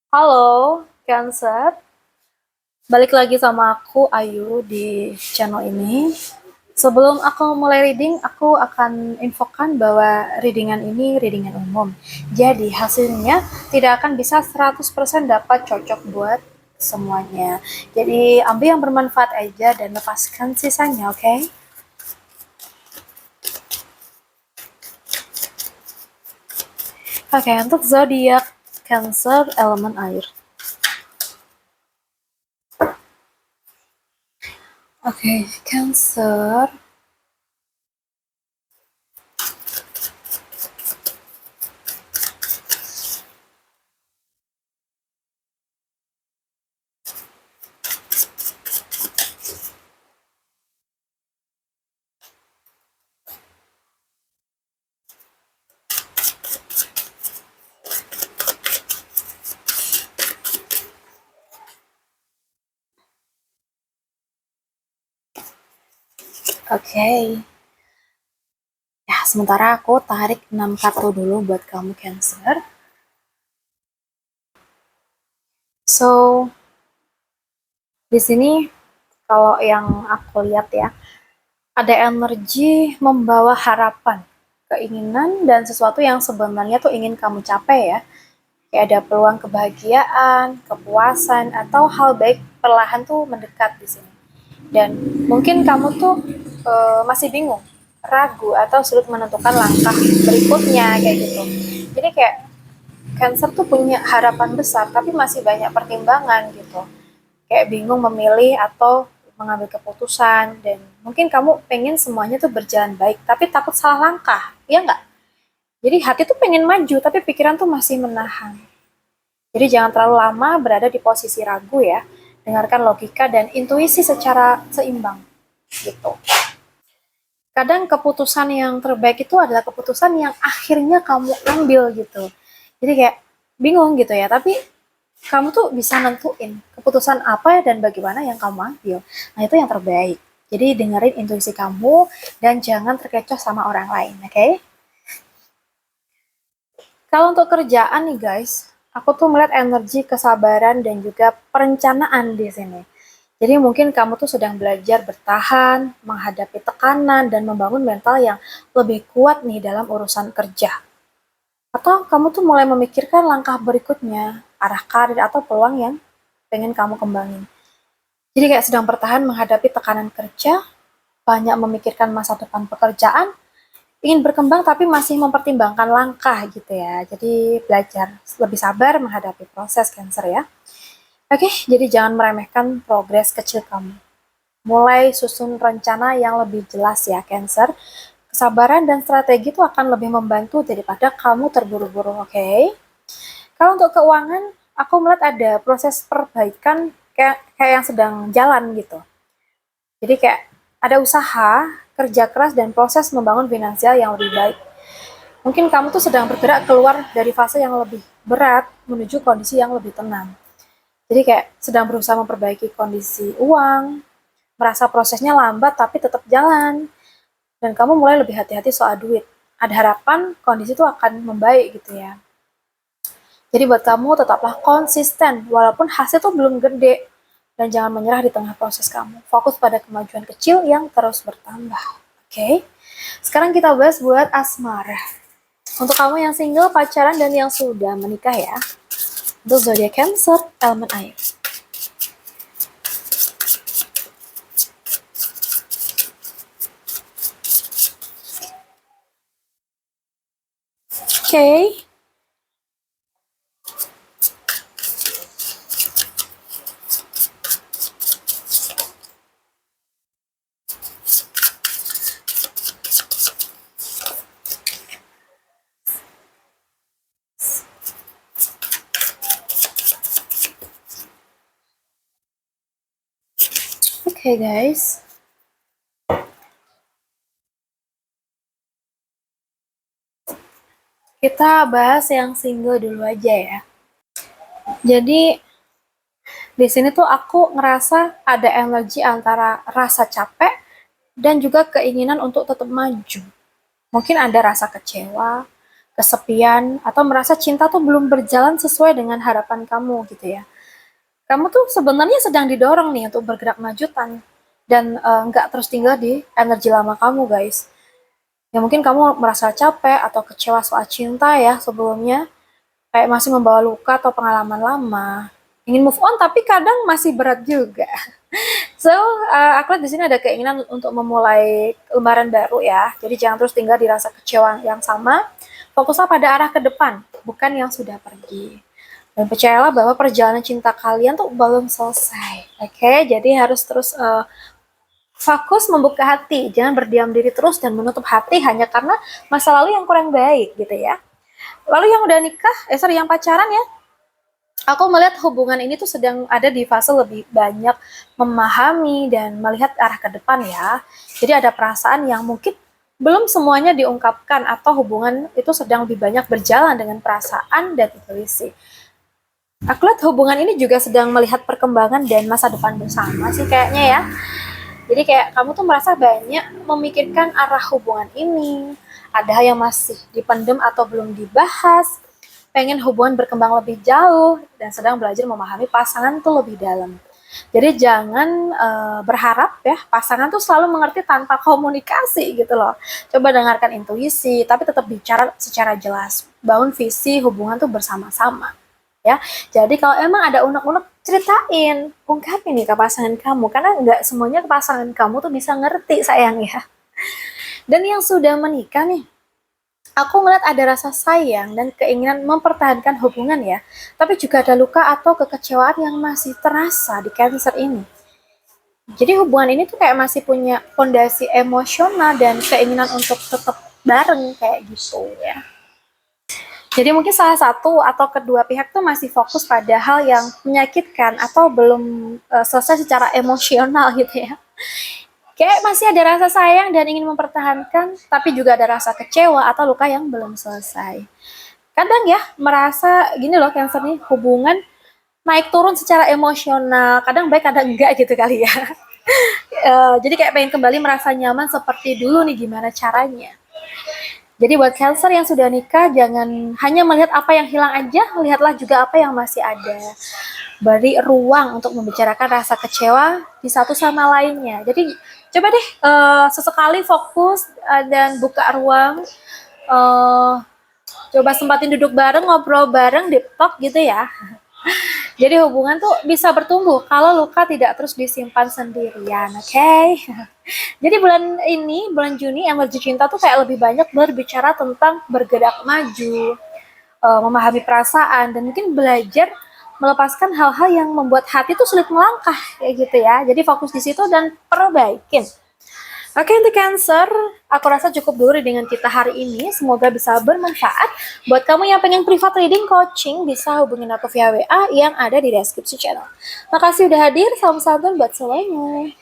Halo, Cancer. Balik lagi sama aku, Ayu, di channel ini. Sebelum aku mulai reading, aku akan infokan bahwa readingan ini readingan umum. Jadi, hasilnya tidak akan bisa 100% dapat cocok buat semuanya. Jadi, ambil yang bermanfaat aja dan lepaskan sisanya, oke? Okay? Oke, untuk zodiak Cancer elemen air. Oke, Cancer. Oke. Ya, sementara aku tarik 6 kartu dulu buat kamu Cancer. So, di sini kalau yang aku lihat ya, ada energi membawa harapan, keinginan, dan sesuatu yang sebenarnya tuh ingin kamu capai ya. Kayak ada peluang kebahagiaan, kepuasan, atau hal baik perlahan tuh mendekat di sini. Dan mungkin kamu tuh masih bingung, ragu, atau sulit menentukan langkah berikutnya kayak gitu. Jadi kayak Cancer tuh punya harapan besar, tapi masih banyak pertimbangan gitu. Kayak bingung memilih atau mengambil keputusan, dan mungkin kamu pengen semuanya tuh berjalan baik, tapi takut salah langkah, ya nggak? Jadi hati tuh pengen maju, tapi pikiran tuh masih menahan. Jadi jangan terlalu lama berada di posisi ragu ya. Dengarkan logika dan intuisi secara seimbang, gitu. Kadang keputusan yang terbaik itu adalah keputusan yang akhirnya kamu ambil gitu. Jadi kayak bingung gitu ya, tapi kamu tuh bisa nentuin keputusan apa dan bagaimana yang kamu ambil. Nah, itu yang terbaik. Jadi dengerin intuisi kamu dan jangan terkecoh sama orang lain, oke? Okay? Kalau untuk kerjaan nih guys, aku tuh melihat energi kesabaran dan juga perencanaan di sini. Jadi mungkin kamu tuh sedang belajar bertahan, menghadapi tekanan, dan membangun mental yang lebih kuat nih dalam urusan kerja. Atau kamu tuh mulai memikirkan langkah berikutnya, arah karir atau peluang yang pengen kamu kembangin. Jadi kayak sedang bertahan menghadapi tekanan kerja, banyak memikirkan masa depan pekerjaan, ingin berkembang tapi masih mempertimbangkan langkah gitu ya. Jadi belajar lebih sabar menghadapi proses Cancer ya. Oke, jadi jangan meremehkan progres kecil kamu. Mulai susun rencana yang lebih jelas ya Cancer. Kesabaran dan strategi itu akan lebih membantu daripada kamu terburu-buru, oke? Okay? Kalau untuk keuangan, aku melihat ada proses perbaikan kayak yang sedang jalan gitu. Jadi kayak ada usaha, kerja keras, dan proses membangun finansial yang lebih baik. Mungkin kamu tuh sedang bergerak keluar dari fase yang lebih berat menuju kondisi yang lebih tenang. Jadi kayak sedang berusaha memperbaiki kondisi uang, merasa prosesnya lambat tapi tetap jalan, dan kamu mulai lebih hati-hati soal duit. Ada harapan kondisi itu akan membaik gitu ya. Jadi buat kamu tetaplah konsisten walaupun hasil tuh belum gede, dan jangan menyerah di tengah proses kamu. Fokus pada kemajuan kecil yang terus bertambah. Oke. Okay? Sekarang kita bahas buat asmara. Untuk kamu yang single, pacaran, dan yang sudah menikah ya. Untuk zodiak Cancer, elemen air. Oke. Okay. Oke okay, guys. Kita bahas yang single dulu aja ya. Jadi di sini tuh aku ngerasa ada energi antara rasa capek dan juga keinginan untuk tetap maju. Mungkin ada rasa kecewa, kesepian, atau merasa cinta tuh belum berjalan sesuai dengan harapan kamu gitu ya. Kamu tuh sebenarnya sedang didorong nih untuk bergerak majutan dan nggak terus tinggal di energi lama kamu guys. Ya mungkin kamu merasa capek atau kecewa soal cinta ya sebelumnya, kayak masih membawa luka atau pengalaman lama. Ingin move on tapi kadang masih berat juga. So, aku lihat di sini ada keinginan untuk memulai lembaran baru ya. Jadi jangan terus tinggal di rasa kecewa yang sama. Fokuslah pada arah ke depan, bukan yang sudah pergi. Dan percayalah bahwa perjalanan cinta kalian tuh belum selesai. Oke, jadi harus terus fokus membuka hati. Jangan berdiam diri terus dan menutup hati hanya karena masa lalu yang kurang baik gitu ya. Lalu yang udah nikah, yang pacaran ya, aku melihat hubungan ini tuh sedang ada di fase lebih banyak memahami dan melihat arah ke depan ya. Jadi ada perasaan yang mungkin belum semuanya diungkapkan atau hubungan itu sedang lebih banyak berjalan dengan perasaan dan intuisi. Aku lihat hubungan ini juga sedang melihat perkembangan dan masa depan bersama sih kayaknya ya. Jadi kayak kamu tuh merasa banyak memikirkan arah hubungan ini. Ada hal yang masih dipendam atau belum dibahas, pengen hubungan berkembang lebih jauh, dan sedang belajar memahami pasangan tuh lebih dalam. Jadi jangan berharap ya pasangan tuh selalu mengerti tanpa komunikasi gitu loh. Coba dengarkan intuisi, tapi tetap bicara secara jelas. Bangun visi hubungan tuh bersama-sama. Ya, jadi kalau emang ada unek-unek ceritain, ungkapin nih ke pasangan kamu, karena nggak semuanya pasangan kamu tuh bisa ngerti sayang ya. Dan yang sudah menikah nih, aku melihat ada rasa sayang dan keinginan mempertahankan hubungan ya, tapi juga ada luka atau kekecewaan yang masih terasa di Cancer ini. Jadi hubungan ini tuh kayak masih punya fondasi emosional dan keinginan untuk tetap bareng kayak gitu ya. Jadi mungkin salah satu atau kedua pihak tuh masih fokus pada hal yang menyakitkan atau belum selesai secara emosional gitu ya. Kayak masih ada rasa sayang dan ingin mempertahankan, tapi juga ada rasa kecewa atau luka yang belum selesai. Kadang ya merasa gini loh Cancer nih, hubungan naik turun secara emosional, kadang baik kadang enggak gitu kali ya. Jadi kayak pengen kembali merasa nyaman seperti dulu nih, gimana caranya. Jadi buat Cancer yang sudah nikah, jangan hanya melihat apa yang hilang aja, lihatlah juga apa yang masih ada. Beri ruang untuk membicarakan rasa kecewa di satu sama lainnya. Jadi coba deh sesekali fokus dan buka ruang. Coba sempatin duduk bareng, ngobrol bareng, deep talk gitu ya. Jadi hubungan tuh bisa bertumbuh kalau luka tidak terus disimpan sendirian, oke? Jadi bulan ini, bulan Juni, energi cinta tuh kayak lebih banyak berbicara tentang bergerak maju, memahami perasaan, dan mungkin belajar melepaskan hal-hal yang membuat hati tuh sulit melangkah, kayak gitu ya. Jadi fokus di situ dan perbaikin. Oke, untuk Cancer, aku rasa cukup dulu dengan kita hari ini. Semoga bisa bermanfaat. Buat kamu yang pengen private reading coaching, bisa hubungin aku via WA yang ada di deskripsi channel. Makasih udah hadir, salam santun buat semuanya.